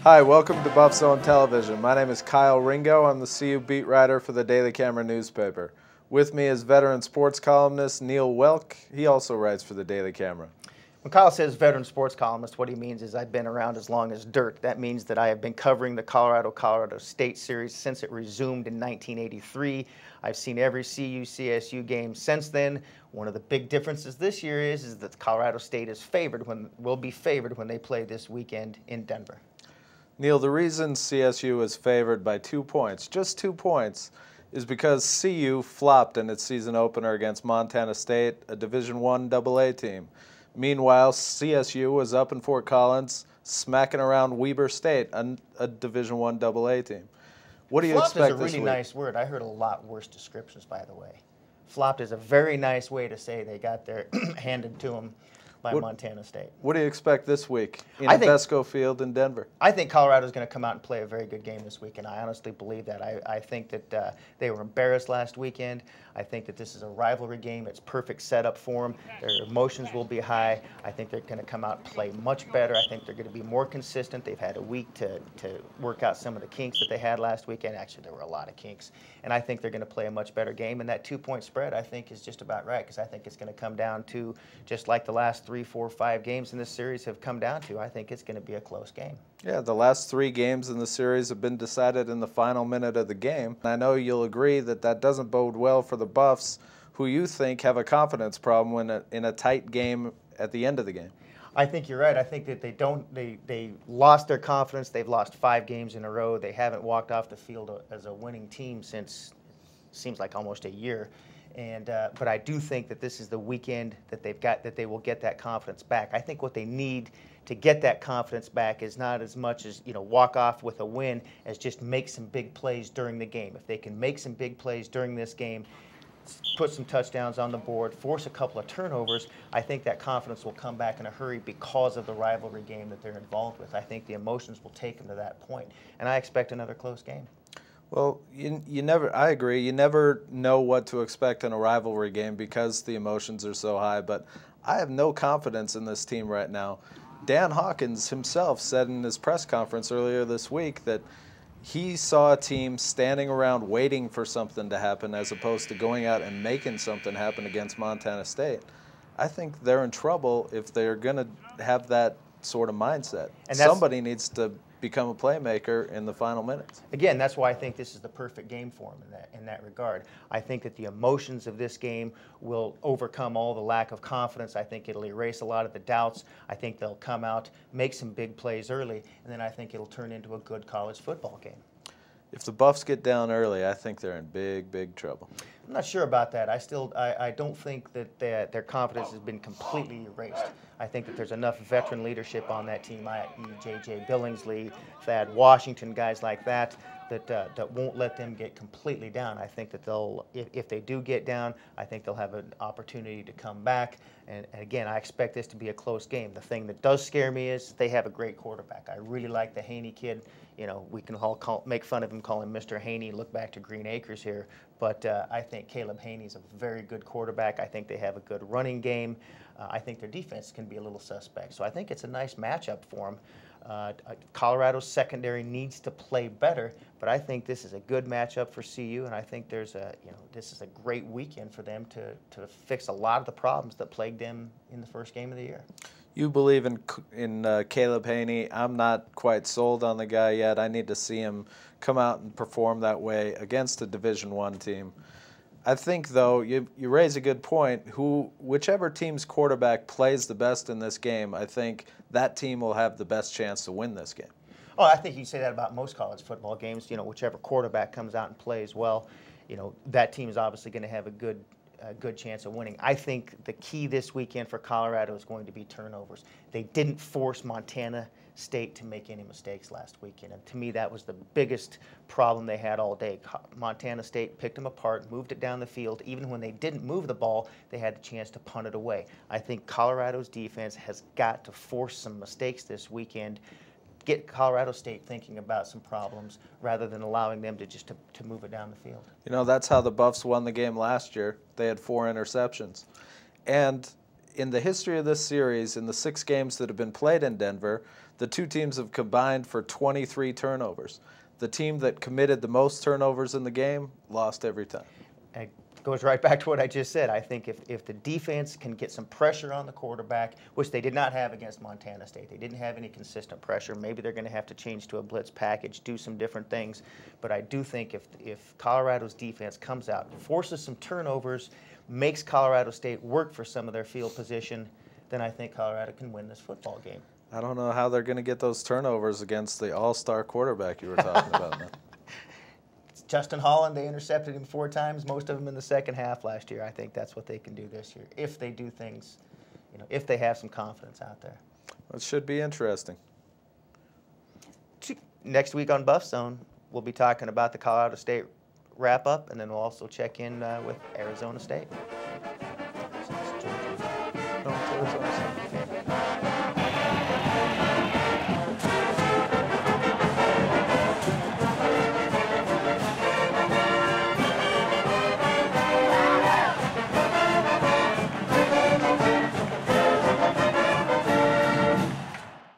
Hi, welcome to Buffzone Television. My name is Kyle Ringo. I'm the CU beat writer for the Daily Camera newspaper. With me is veteran sports columnist Neill Woelk. He also writes for the Daily Camera. When Kyle says veteran sports columnist, what he means is I've been around as long as dirt. That means that I have been covering the Colorado State series since it resumed in 1983. I've seen every CSU game since then. One of the big differences this year is that Colorado State will be favored when they play this weekend in Denver. Neill, the reason CSU is favored by 2 points, just 2 points, is because CU flopped in its season opener against Montana State, a Division I AA team. Meanwhile, CSU was up in Fort Collins, smacking around Weber State, a Division I AA team. What do you expect this week? Flopped is a really nice word. I heard a lot worse descriptions, by the way. Flopped is a very nice way to say they got their handed to them by Montana State. What do you expect this week in Vesco Field in Denver? I think Colorado's going to come out and play a very good game this week, and I honestly believe that. I think that they were embarrassed last weekend. I think that this is a rivalry game. It's perfect setup for them. Their emotions will be high. I think they're going to come out and play much better. I think they're going to be more consistent. They've had a week to work out some of the kinks that they had last weekend. Actually, there were a lot of kinks. And I think they're going to play a much better game. And that 2-point spread, I think, is just about right, because I think it's going to come down to, just like the last 3, 4, 5 games in this series have come down to, I think it's going to be a close game. Yeah, the last 3 games in the series have been decided in the final minute of the game. I know you'll agree that that doesn't bode well for the Buffs, who you think have a confidence problem in a tight game at the end of the game. I think you're right. I think that they lost their confidence. They've lost 5 games in a row. They haven't walked off the field as a winning team since, seems like almost a year. And but I do think that this is the weekend that they will get that confidence back. I think what they need to get that confidence back is not as much as, walk off with a win, as just make some big plays during the game. If they can make some big plays during this game, put some touchdowns on the board, force a couple of turnovers, I think that confidence will come back in a hurry because of the rivalry game that they're involved with. I think the emotions will take them to that point, and I expect another close game. Well, I agree. You never know what to expect in a rivalry game because the emotions are so high, but I have no confidence in this team right now. Dan Hawkins himself said in his press conference earlier this week that he saw a team standing around waiting for something to happen as opposed to going out and making something happen against Montana State. I think they're in trouble if they're going to have that sort of mindset. And somebody needs to become a playmaker in the final minutes. Again, that's why I think this is the perfect game for them in that regard. I think that the emotions of this game will overcome all the lack of confidence. I think it'll erase a lot of the doubts. I think they'll come out, make some big plays early, and then I think it'll turn into a good college football game. If the Buffs get down early, I think they're in big trouble. I'm not sure about that. I don't think that their confidence has been completely erased. I think that there's enough veteran leadership on that team, i.e. J.J. Billingsley, Thad Washington, guys like that, that won't let them get completely down. I think that if they do get down, I think they'll have an opportunity to come back. And again, I expect this to be a close game. The thing that does scare me is they have a great quarterback. I really like the Haney kid. We can all make fun of him, call him Mr. Haney, look back to Green Acres here. But I think Caleb Haney's a very good quarterback. I think they have a good running game. I think their defense can be a little suspect. So I think it's a nice matchup for them. Colorado's secondary needs to play better, but I think this is a good matchup for CU, and I think this is a great weekend for them to fix a lot of the problems that plagued them in the first game of the year. You believe in Caleb Haney. I'm not quite sold on the guy yet. I need to see him come out and perform that way against a Division I team. I think, though, you raise a good point. Whichever team's quarterback plays the best in this game, I think that team will have the best chance to win this game. Oh, I think you can say that about most college football games. Whichever quarterback comes out and plays well, that team is obviously going to have a good chance of winning. I think the key this weekend for Colorado is going to be turnovers. They didn't force Montana State to make any mistakes last weekend, and to me that was the biggest problem they had all day. Montana State picked them apart, moved it down the field. Even when they didn't move the ball, they had the chance to punt it away. I think Colorado's defense has got to force some mistakes this weekend, get Colorado State thinking about some problems rather than allowing them to move it down the field. That's how the Buffs won the game last year. They had 4 interceptions. And in the history of this series, in the 6 games that have been played in Denver, the two teams have combined for 23 turnovers. The team that committed the most turnovers in the game lost every time. It goes right back to what I just said. I think if the defense can get some pressure on the quarterback, which they did not have against Montana State, they didn't have any consistent pressure. Maybe they're going to have to change to a blitz package, do some different things. But I do think if Colorado's defense comes out, forces some turnovers, makes Colorado State work for some of their field position, then I think Colorado can win this football game. I don't know how they're going to get those turnovers against the all-star quarterback you were talking about. Justin Holland, they intercepted him 4 times, most of them in the second half last year. I think that's what they can do this year if they do things, if they have some confidence out there. It should be interesting. Next week on Buffzone, we'll be talking about the Colorado State wrap-up, and then we'll also check in with Arizona State.